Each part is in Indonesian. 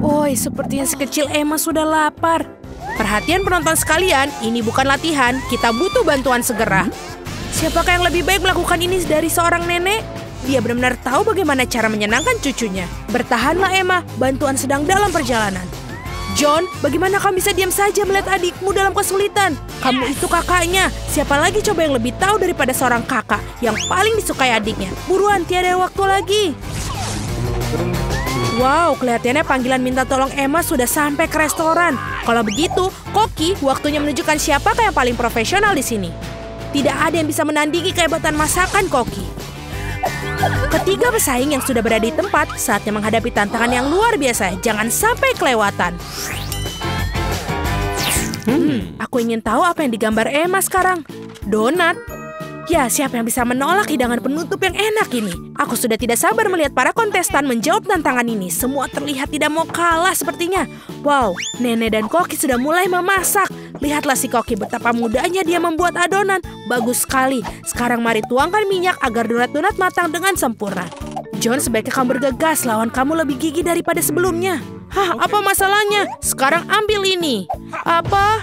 Woi, sepertinya si kecil Emma sudah lapar. Perhatian penonton sekalian, ini bukan latihan, kita butuh bantuan segera. Siapakah yang lebih baik melakukan ini dari seorang nenek? Dia benar-benar tahu bagaimana cara menyenangkan cucunya. Bertahanlah Emma, bantuan sedang dalam perjalanan. John, bagaimana kamu bisa diam saja melihat adikmu dalam kesulitan? Kamu itu kakaknya. Siapa lagi coba yang lebih tahu daripada seorang kakak yang paling disukai adiknya? Buruan, tiada waktu lagi. Wow, kelihatannya panggilan minta tolong Emma sudah sampai ke restoran. Kalau begitu, Koki, waktunya menunjukkan siapakah yang paling profesional di sini. Tidak ada yang bisa menandingi kehebatan masakan Koki. Ketiga pesaing yang sudah berada di tempat, saatnya menghadapi tantangan yang luar biasa. Jangan sampai kelewatan. Aku ingin tahu apa yang digambar Emma sekarang. Donat. Ya, siapa yang bisa menolak hidangan penutup yang enak ini? Aku sudah tidak sabar melihat para kontestan menjawab tantangan ini. Semua terlihat tidak mau kalah sepertinya. Wow, Nenek dan Koki sudah mulai memasak. Lihatlah si Koki betapa mudahnya dia membuat adonan. Bagus sekali. Sekarang mari tuangkan minyak agar donat-donat matang dengan sempurna. John, sebaiknya kamu bergegas. Lawan kamu lebih gigih daripada sebelumnya. Hah, apa masalahnya? Sekarang ambil ini. Apa?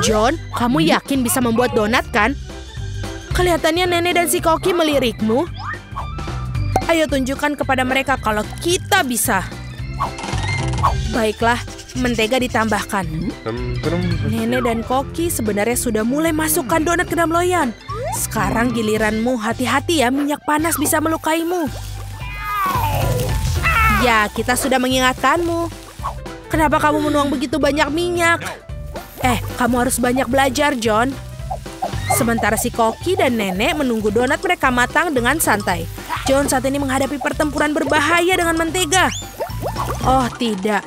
John, kamu yakin bisa membuat donat kan? Kelihatannya Nenek dan si Koki melirikmu. Ayo tunjukkan kepada mereka kalau kita bisa. Baiklah, mentega ditambahkan. Nenek dan Koki sebenarnya sudah mulai masukkan donat ke dalam loyang. Sekarang giliranmu, hati-hati ya, minyak panas bisa melukaimu. Ya, kita sudah mengingatkanmu. Kenapa kamu menuang begitu banyak minyak? Kamu harus banyak belajar, John. Sementara si Koki dan Nenek menunggu donat mereka matang dengan santai. John saat ini menghadapi pertempuran berbahaya dengan mentega. Oh, tidak.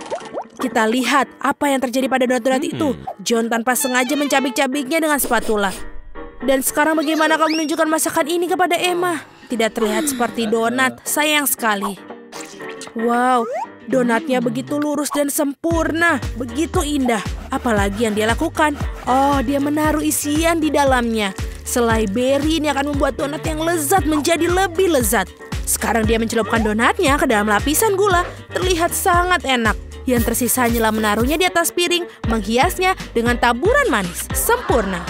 Kita lihat apa yang terjadi pada donat-donat itu. John tanpa sengaja mencabik-cabiknya dengan spatula. Dan sekarang bagaimana kamu menunjukkan masakan ini kepada Emma? Tidak terlihat seperti donat, sayang sekali. Wow, donatnya begitu lurus dan sempurna, begitu indah. Apalagi yang dia lakukan? Oh, dia menaruh isian di dalamnya. Selai beri ini akan membuat donat yang lezat menjadi lebih lezat. Sekarang dia mencelupkan donatnya ke dalam lapisan gula. Terlihat sangat enak. Yang tersisa hanyalah menaruhnya di atas piring, menghiasnya dengan taburan manis. Sempurna.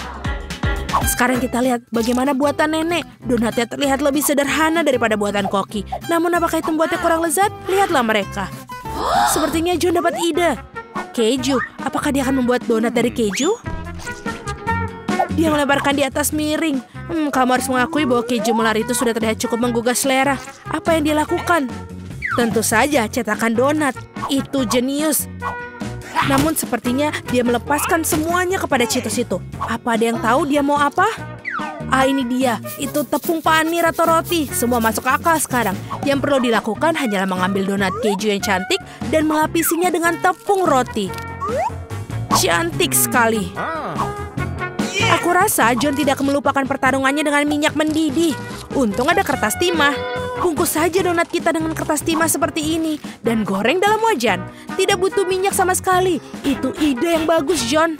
Sekarang kita lihat bagaimana buatan Nenek. Donatnya terlihat lebih sederhana daripada buatan Koki. Namun apakah itu membuatnya kurang lezat? Lihatlah mereka. Sepertinya John dapat ide. Keju, apakah dia akan membuat donat dari keju? Dia melebarkan di atas miring. Kamu harus mengakui bahwa keju melar itu sudah terlihat cukup menggugah selera. Apa yang dia lakukan? Tentu saja cetakan donat. Itu jenius. Namun sepertinya dia melepaskan semuanya kepada Cheetos itu. Apa ada yang tahu dia mau apa? Ini dia. Itu tepung panir atau roti. Semua masuk akal sekarang. Yang perlu dilakukan hanyalah mengambil donat keju yang cantik dan melapisinya dengan tepung roti. Cantik sekali. Aku rasa John tidak akan melupakan pertarungannya dengan minyak mendidih. Untung ada kertas timah. Bungkus saja donat kita dengan kertas timah seperti ini dan goreng dalam wajan. Tidak butuh minyak sama sekali. Itu ide yang bagus, John.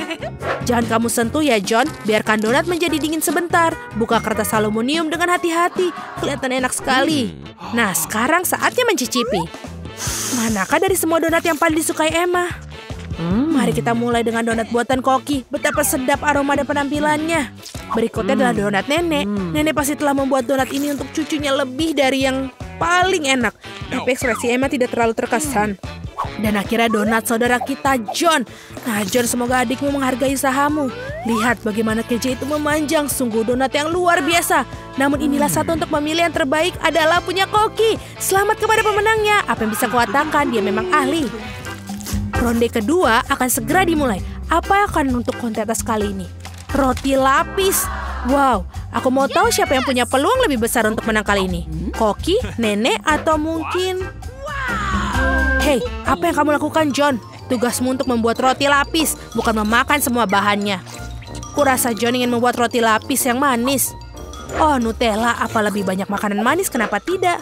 Jangan kamu sentuh ya, John. Biarkan donat menjadi dingin sebentar. Buka kertas aluminium dengan hati-hati. Kelihatan enak sekali. Nah, sekarang saatnya mencicipi. Manakah dari semua donat yang paling disukai Emma? Mari kita mulai dengan donat buatan Koki. Betapa sedap aroma dan penampilannya. Berikutnya adalah donat Nenek. Nenek pasti telah membuat donat ini untuk cucunya lebih dari yang paling enak. Tapi ekspresi Emma tidak terlalu terkesan. Dan akhirnya donat saudara kita, John. Nah, John, semoga adikmu menghargai usahamu. Lihat bagaimana keju itu memanjang. Sungguh donat yang luar biasa. Namun inilah satu untuk memilih yang terbaik adalah punya Koki. Selamat kepada pemenangnya. Apa yang bisa kukatakan, dia memang ahli. Ronde kedua akan segera dimulai. Apa akan untuk kontes kali ini? Roti lapis. Wow, aku mau tahu siapa yang punya peluang lebih besar untuk menang kali ini. Koki, Nenek, atau mungkin... Hei, apa yang kamu lakukan, John? Tugasmu untuk membuat roti lapis, bukan memakan semua bahannya. Kurasa John ingin membuat roti lapis yang manis. Oh, Nutella, apa lebih banyak makanan manis, kenapa tidak?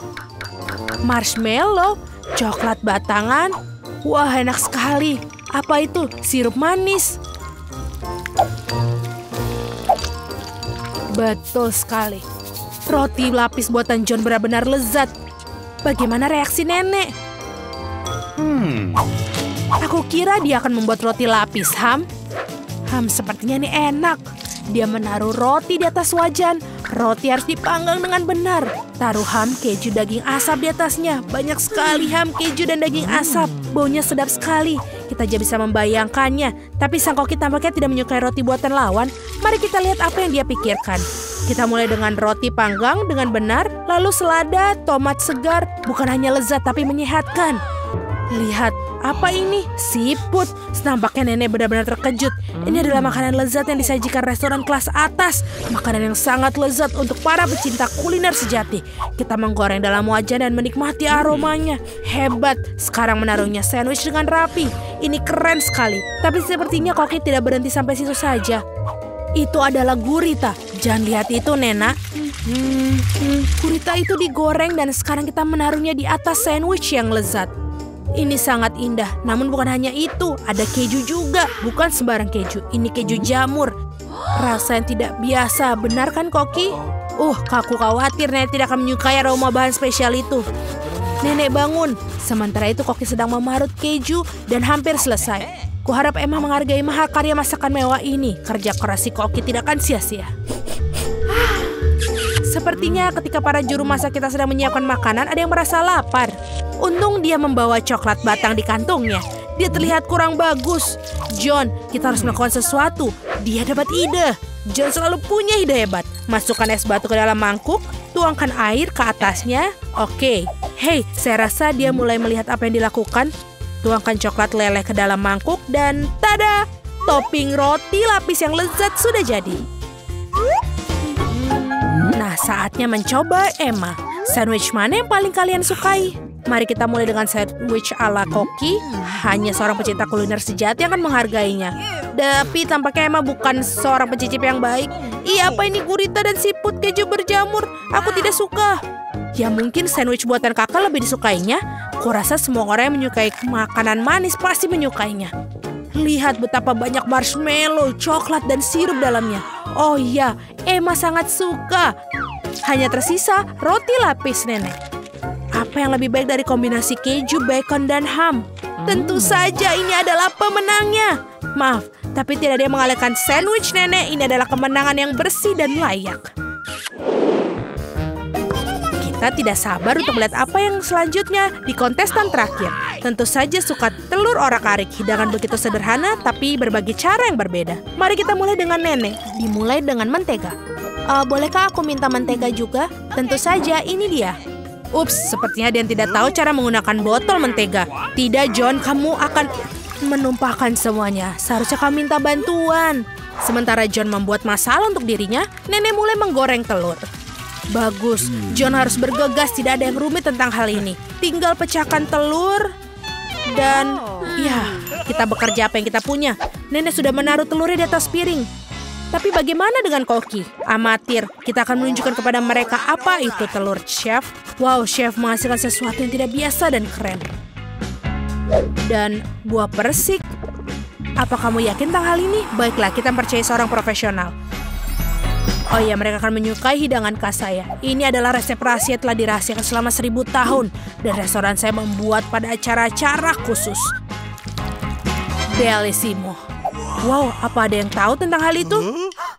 Marshmallow, coklat batangan. Wah, enak sekali. Apa itu? Sirup manis. Betul sekali. Roti lapis buatan John benar-benar lezat. Bagaimana reaksi Nenek? Aku kira dia akan membuat roti lapis, Ham. Sepertinya ini enak. Dia menaruh roti di atas wajan. Roti harus dipanggang dengan benar. Taruh ham, keju, daging asap di atasnya. Banyak sekali ham, keju, dan daging asap. Baunya sedap sekali. Kita aja bisa membayangkannya. Tapi sang koki tampaknya tidak menyukai roti buatan lawan. Mari kita lihat apa yang dia pikirkan. Kita mulai dengan roti panggang dengan benar. Lalu selada, tomat segar. Bukan hanya lezat tapi menyehatkan. Lihat, apa ini? Siput. Nampaknya nenek benar-benar terkejut. Ini adalah makanan lezat yang disajikan restoran kelas atas. Makanan yang sangat lezat untuk para pecinta kuliner sejati. Kita menggoreng dalam wajan dan menikmati aromanya. Hebat. Sekarang menaruhnya sandwich dengan rapi. Ini keren sekali. Tapi sepertinya koki tidak berhenti sampai situ saja. Itu adalah gurita. Jangan lihat itu, Nena. Gurita itu digoreng dan sekarang kita menaruhnya di atas sandwich yang lezat. Ini sangat indah, namun bukan hanya itu, ada keju juga, bukan sembarang keju, ini keju jamur. Rasa yang tidak biasa, benar kan Koki? Aku khawatir nenek tidak akan menyukai aroma bahan spesial itu. Nenek bangun, sementara itu Koki sedang memarut keju dan hampir selesai. Kuharap Emma menghargai mahakarya masakan mewah ini, kerja keras si Koki tidak akan sia-sia. Sepertinya ketika para juru masak kita sedang menyiapkan makanan, ada yang merasa lapar. Untung dia membawa coklat batang di kantongnya. Dia terlihat kurang bagus. John, kita harus melakukan sesuatu. Dia dapat ide. John selalu punya ide hebat. Masukkan es batu ke dalam mangkuk, tuangkan air ke atasnya. Oke. Hei, saya rasa dia mulai melihat apa yang dilakukan. Tuangkan coklat leleh ke dalam mangkuk dan tada! Topping roti lapis yang lezat sudah jadi. Nah, saatnya mencoba Emma. Sandwich mana yang paling kalian sukai? Mari kita mulai dengan sandwich ala Koki. Hanya seorang pecinta kuliner sejati yang akan menghargainya. Tapi tampaknya Emma bukan seorang pencicip yang baik. Apa ini gurita dan siput keju berjamur? Aku tidak suka. Ya mungkin sandwich buatan kakak lebih disukainya. Kurasa semua orang yang menyukai makanan manis pasti menyukainya. Lihat betapa banyak marshmallow, coklat, dan sirup dalamnya. Oh iya, Emma sangat suka. Hanya tersisa roti lapis nenek. Apa yang lebih baik dari kombinasi keju, bacon, dan ham? Tentu saja ini adalah pemenangnya. Maaf, tapi tidak ada yang mengalahkan sandwich nenek. Ini adalah kemenangan yang bersih dan layak. Kita tidak sabar untuk melihat apa yang selanjutnya di kontestan terakhir. Tentu saja suka telur orak-arik. Hidangan begitu sederhana, tapi berbagai cara yang berbeda. Mari kita mulai dengan nenek. Dimulai dengan mentega. Bolehkah aku minta mentega juga? Tentu saja, ini dia. Ups, sepertinya dia tidak tahu cara menggunakan botol mentega. Tidak, John, kamu akan menumpahkan semuanya. Seharusnya kamu minta bantuan. Sementara John membuat masalah untuk dirinya, nenek mulai menggoreng telur. Bagus, John harus bergegas, tidak ada yang rumit tentang hal ini. Tinggal pecahkan telur dan ya, kita bekerja apa yang kita punya. Nenek sudah menaruh telurnya di atas piring. Tapi bagaimana dengan Koki? Amatir, kita akan menunjukkan kepada mereka apa itu telur, chef. Wow, chef menghasilkan sesuatu yang tidak biasa dan keren. Dan buah persik. Apa kamu yakin tentang hal ini? Baiklah, kita percaya seorang profesional. Oh iya, mereka akan menyukai hidangan khas saya. Ini adalah resep rahasia telah dirahasiakan selama 1000 tahun. Dan restoran saya membuat pada acara-acara khusus. Bellissimo. Wow, apa ada yang tahu tentang hal itu?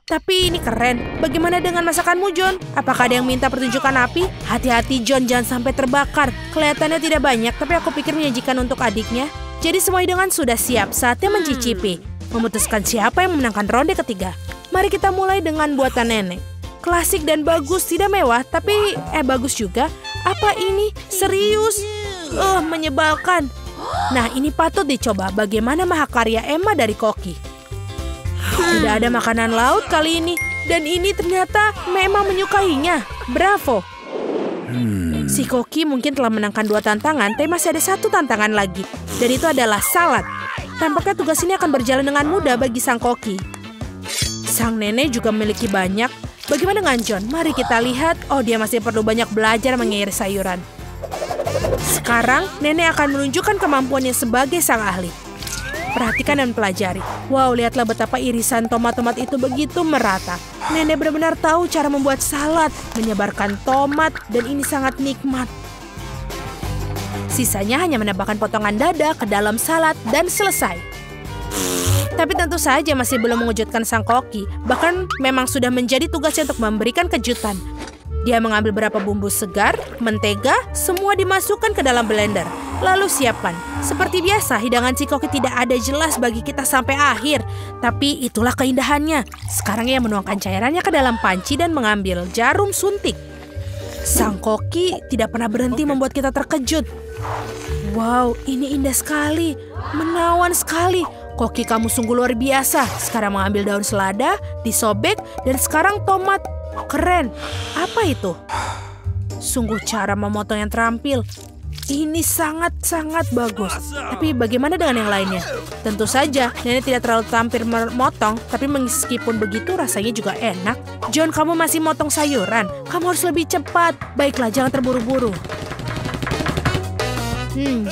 Tapi ini keren. Bagaimana dengan masakanmu, John? Apakah ada yang minta pertunjukan api? Hati-hati, John, jangan sampai terbakar. Kelihatannya tidak banyak, tapi aku pikir menyajikan untuk adiknya. Jadi semua hidangan sudah siap. Saatnya mencicipi. Memutuskan siapa yang memenangkan ronde ketiga. Mari kita mulai dengan buatan nenek. Klasik dan bagus, tidak mewah, tapi bagus juga. Apa ini? Serius? Menyebalkan. Nah, ini patut dicoba. Bagaimana mahakarya Emma dari Koki? Tidak ada makanan laut kali ini. Dan ini ternyata memang menyukainya. Bravo. Si Koki mungkin telah menangkan 2 tantangan, tapi masih ada 1 tantangan lagi. Dan itu adalah salad. Tampaknya tugas ini akan berjalan dengan mudah bagi sang Koki. Sang nenek juga memiliki banyak. Bagaimana dengan John? Mari kita lihat. Oh, dia masih perlu banyak belajar mengiris sayuran. Sekarang, nenek akan menunjukkan kemampuannya sebagai sang ahli. Perhatikan dan pelajari. Wow, lihatlah betapa irisan tomat-tomat itu begitu merata. Nenek benar-benar tahu cara membuat salad, menyebarkan tomat, dan ini sangat nikmat. Si Sisanya hanya menambahkan potongan dada ke dalam salad dan selesai. Tapi tentu saja masih belum mengejutkan sang koki. Bahkan memang sudah menjadi tugasnya untuk memberikan kejutan. Dia mengambil beberapa bumbu segar, mentega, semua dimasukkan ke dalam blender. Lalu siapkan. Seperti biasa, hidangan si koki tidak ada jelas bagi kita sampai akhir. Tapi itulah keindahannya. Sekarang ia menuangkan cairannya ke dalam panci dan mengambil jarum suntik. Sang koki tidak pernah berhenti membuat kita terkejut. Wow, ini indah sekali. Menawan sekali. Koki kamu sungguh luar biasa. Sekarang mengambil daun selada, disobek, dan sekarang tomat. Keren. Apa itu? Sungguh cara memotong yang terampil. Ini sangat-sangat bagus. Tapi bagaimana dengan yang lainnya? Tentu saja, nenek tidak terlalu tampil memotong, tapi meskipun begitu rasanya juga enak. John, kamu masih motong sayuran. Kamu harus lebih cepat. Baiklah, jangan terburu-buru.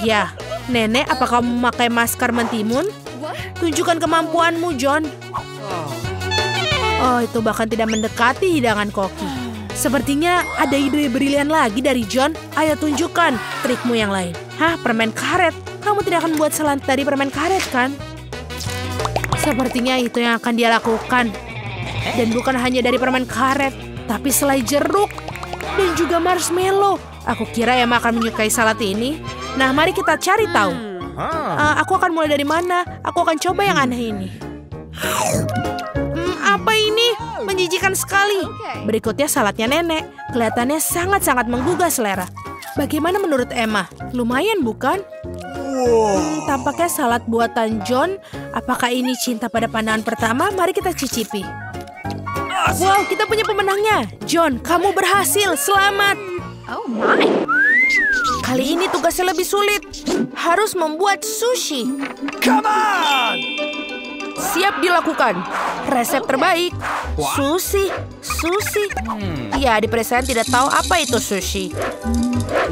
Ya. Nenek, apa kamu memakai masker mentimun? Tunjukkan kemampuanmu, John. Oh, itu bahkan tidak mendekati hidangan koki. Sepertinya ada ide brilian lagi dari John. Ayo tunjukkan trikmu yang lain. Hah, permen karet? Kamu tidak akan membuat salad dari permen karet, kan? Sepertinya itu yang akan dia lakukan. Dan bukan hanya dari permen karet, tapi selai jeruk dan juga marshmallow. Aku kira Emma akan menyukai salad ini. Nah, mari kita cari tahu. Aku akan mulai dari mana? Aku akan coba yang aneh ini. Apa ini? Menjijikan sekali. Berikutnya saladnya nenek. Kelihatannya sangat-sangat menggugah selera. Bagaimana menurut Emma? Lumayan bukan? Tampaknya salad buatan John. Apakah ini cinta pada pandangan pertama? Mari kita cicipi. Wow, kita punya pemenangnya. John, kamu berhasil. Selamat. Oh my. Kali ini tugasnya lebih sulit. Harus membuat sushi. Come on! Siap dilakukan. Resep terbaik. Sushi. Ya, di pedesaan tidak tahu apa itu sushi.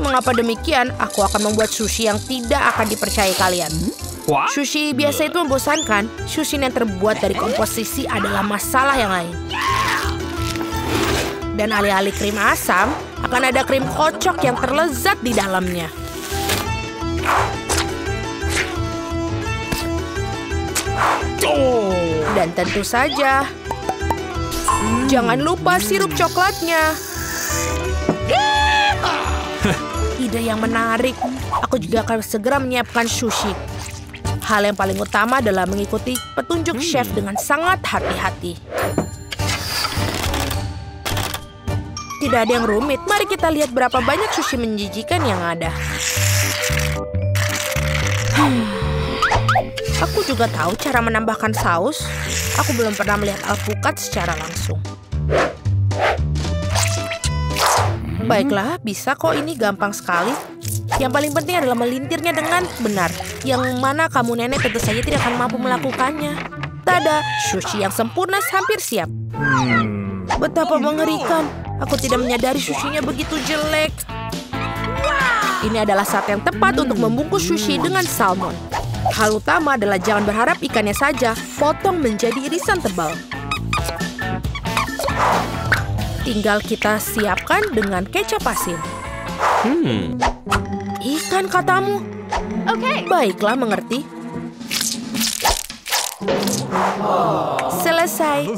Mengapa demikian? Aku akan membuat sushi yang tidak akan dipercayai kalian. Sushi biasa itu membosankan. Sushi yang terbuat dari komposisi adalah masalah yang lain. Dan alih-alih krim asam, akan ada krim kocok yang terlezat di dalamnya. Dan tentu saja, jangan lupa sirup coklatnya. Ide yang menarik. Aku juga akan segera menyiapkan sushi. Hal yang paling utama adalah mengikuti petunjuk chef dengan sangat hati-hati. Tidak ada yang rumit. Mari kita lihat berapa banyak sushi menjijikan yang ada. Aku juga tahu cara menambahkan saus. Aku belum pernah melihat alpukat secara langsung. Baiklah, bisa kok, ini gampang sekali. Yang paling penting adalah melintirnya dengan benar. Yang mana kamu nenek tentu saja tidak akan mampu melakukannya. Tada, sushi yang sempurna hampir siap. Betapa mengerikan. Aku tidak menyadari sushinya begitu jelek. Ini adalah saat yang tepat untuk membungkus sushi dengan salmon. Hal utama adalah jangan berharap ikannya saja, potong menjadi irisan tebal. Tinggal kita siapkan dengan kecap asin. Ikan katamu? Oke. Baiklah, mengerti. Selesai.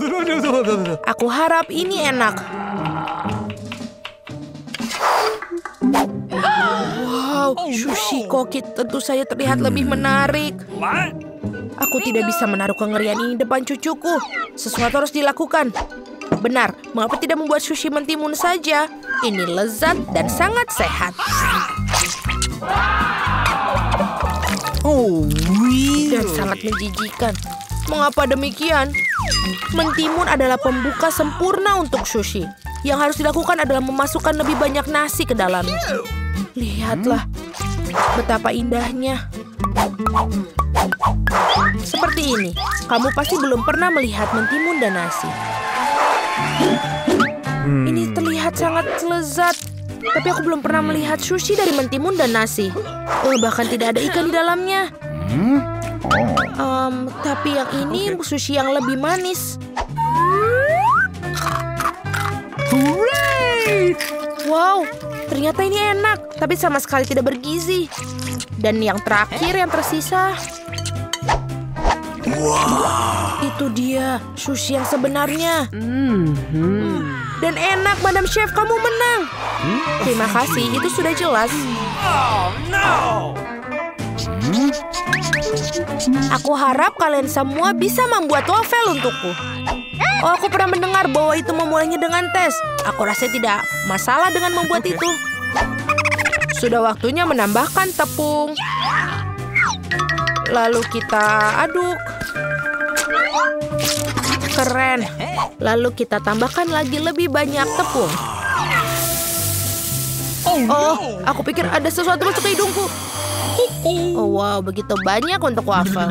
Aku harap ini enak. Wow, sushi koki tentu saja terlihat lebih menarik. Aku tidak bisa menaruh kengerian ini depan cucuku. Sesuatu harus dilakukan. Benar, mengapa tidak membuat sushi mentimun saja? Ini lezat dan sangat sehat. Dan sangat menjijikan. Mengapa demikian? Mentimun adalah pembuka sempurna untuk sushi. Yang harus dilakukan adalah memasukkan lebih banyak nasi ke dalamnya. Lihatlah, betapa indahnya. Seperti ini, kamu pasti belum pernah melihat mentimun dan nasi. Ini terlihat sangat lezat. Tapi aku belum pernah melihat sushi dari mentimun dan nasi. Bahkan tidak ada ikan di dalamnya. Tapi yang ini sushi yang lebih manis. Wow, Ternyata ini enak, tapi sama sekali tidak bergizi. Dan yang terakhir yang tersisa. Itu dia, sushi yang sebenarnya. Dan enak, Madam Chef, kamu menang. Terima kasih, itu sudah jelas. Oh, no! Aku harap kalian semua bisa membuat waffle untukku. Oh, aku pernah mendengar bahwa itu memulainya dengan tes. Aku rasa tidak masalah dengan membuat itu. Sudah waktunya menambahkan tepung. Lalu kita aduk. Keren. Lalu kita tambahkan lagi lebih banyak tepung. Oh, aku pikir ada sesuatu masuk ke hidungku. Oh, wow, begitu banyak untuk waffle.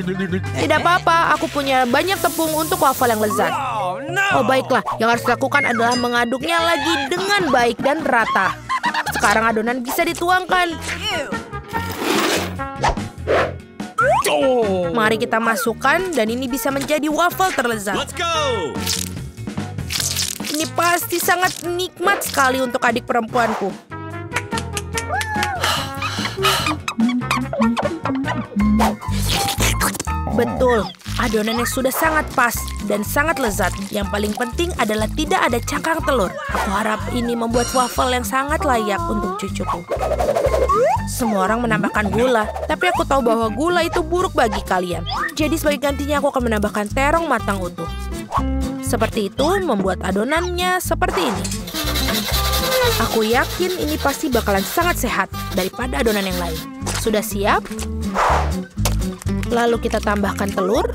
Tidak apa-apa, aku punya banyak tepung untuk waffle yang lezat. Oh, no! Oh, baiklah. Yang harus dilakukan adalah mengaduknya lagi dengan baik dan rata. Sekarang adonan bisa dituangkan. Mari kita masukkan dan ini bisa menjadi waffle terlezat. Let's go! Ini pasti sangat nikmat sekali untuk adik perempuanku. Betul, adonannya sudah sangat pas dan sangat lezat. Yang paling penting adalah tidak ada cangkang telur. Aku harap ini membuat waffle yang sangat layak untuk cucuku. Semua orang menambahkan gula, tapi aku tahu bahwa gula itu buruk bagi kalian. Jadi sebagai gantinya aku akan menambahkan terong matang utuh. Seperti itu membuat adonannya seperti ini. Aku yakin ini pasti bakalan sangat sehat daripada adonan yang lain. Sudah siap? Lalu kita tambahkan telur.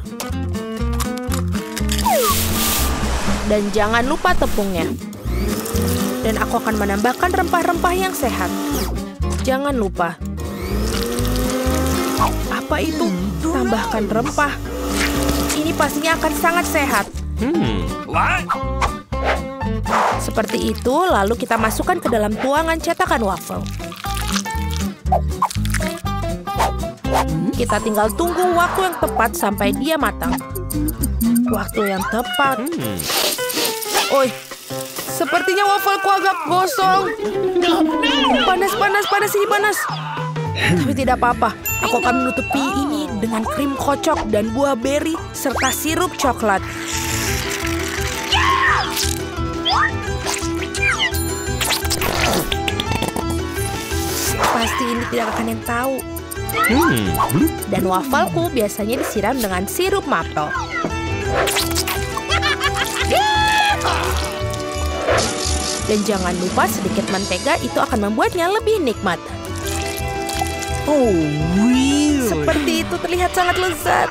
Dan jangan lupa tepungnya. Dan aku akan menambahkan rempah-rempah yang sehat. Jangan lupa. Apa itu? Tambahkan rempah. Ini pastinya akan sangat sehat. What? Seperti itu, lalu kita masukkan ke dalam tuangan cetakan waffle. Kita tinggal tunggu waktu yang tepat sampai dia matang. Waktu yang tepat. Oi, sepertinya waffleku agak gosong. Panas ini panas. Tapi tidak apa-apa, aku akan menutupi ini dengan krim kocok dan buah beri serta sirup coklat. Pasti ini tidak akan yang tahu. Dan wafelku biasanya disiram dengan sirup maple. Dan jangan lupa sedikit mentega, itu akan membuatnya lebih nikmat. Oh, really? Seperti itu terlihat sangat lezat.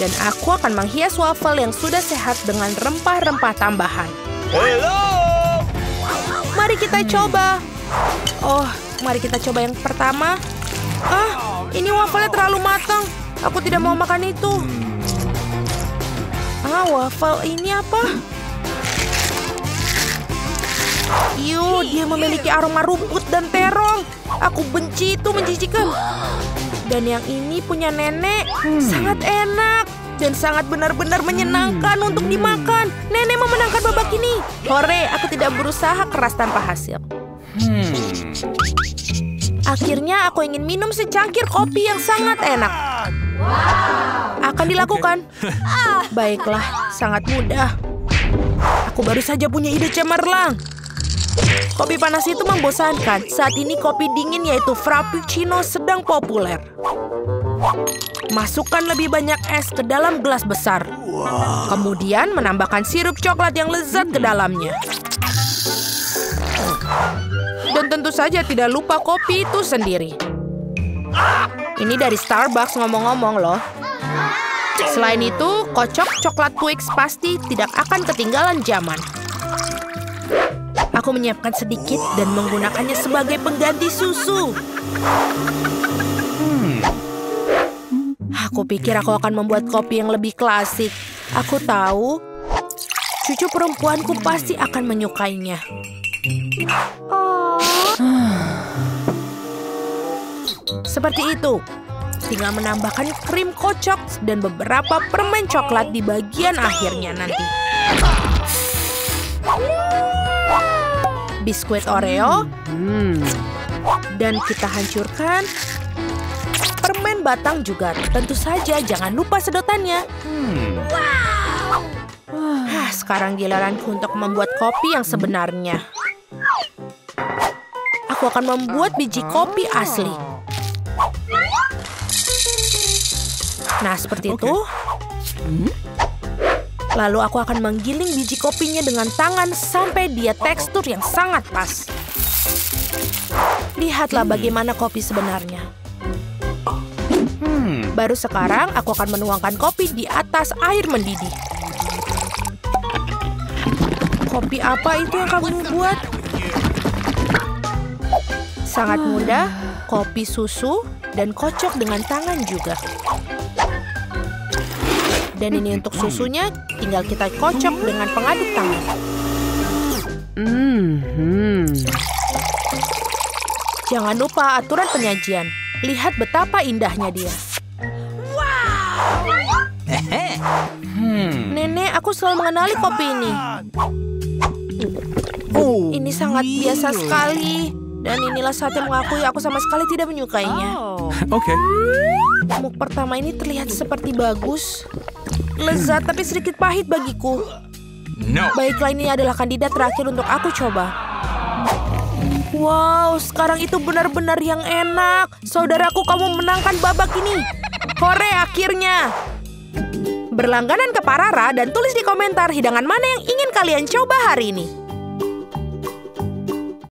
Dan aku akan menghias waffle yang sudah sehat dengan rempah-rempah tambahan. Hello! Mari kita coba. Oh, mari kita coba yang pertama. Ah, ini wafelnya terlalu matang. Aku tidak mau makan itu. Ah, waffle ini apa? Dia memiliki aroma rumput dan terong. Aku benci itu, menjijikan. Dan yang ini punya nenek, sangat enak. Dan sangat benar-benar menyenangkan untuk dimakan. Nenek memenangkan babak ini. Hore, aku tidak berusaha keras tanpa hasil. Akhirnya aku ingin minum secangkir kopi yang sangat enak. Akan dilakukan. Baiklah, sangat mudah. Aku baru saja punya ide cemerlang. Kopi panas itu membosankan. Saat ini kopi dingin yaitu frappuccino sedang populer. Masukkan lebih banyak es ke dalam gelas besar. Kemudian menambahkan sirup coklat yang lezat ke dalamnya. Dan tentu saja tidak lupa kopi itu sendiri. Ini dari Starbucks ngomong-ngomong loh. Selain itu, kocok coklat Twix pasti tidak akan ketinggalan zaman. Aku menyiapkan sedikit dan menggunakannya sebagai pengganti susu. Aku pikir aku akan membuat kopi yang lebih klasik. Aku tahu, cucu perempuanku pasti akan menyukainya. Seperti itu. Tinggal menambahkan krim kocok dan beberapa permen coklat di bagian akhirnya nanti. biskuit Oreo, dan kita hancurkan permen batang juga. Tentu saja jangan lupa sedotannya. Sekarang giliranku untuk membuat kopi yang sebenarnya. Aku akan membuat biji kopi asli. Nah, seperti itu. Lalu aku akan menggiling biji kopinya dengan tangan sampai dia tekstur yang sangat pas. Lihatlah bagaimana kopi sebenarnya. Baru sekarang aku akan menuangkan kopi di atas air mendidih. Kopi apa itu yang kamu buat? Sangat mudah, kopi susu dan kocok dengan tangan juga. Dan ini untuk susunya, tinggal kita kocok dengan pengaduk tangan. Jangan lupa aturan penyajian. Lihat betapa indahnya dia. Nenek, aku selalu mengenali kopi ini. Ini sangat biasa sekali. Dan inilah saatnya mengakui aku sama sekali tidak menyukainya. Okay. Muk pertama ini terlihat seperti bagus. Lezat tapi sedikit pahit bagiku. No. Baiklah, ini adalah kandidat terakhir untuk aku coba. Wow, sekarang itu benar-benar yang enak. Saudaraku, kamu menangkan babak ini. Hore, akhirnya. Berlangganan ke Parara dan tulis di komentar hidangan mana yang ingin kalian coba hari ini.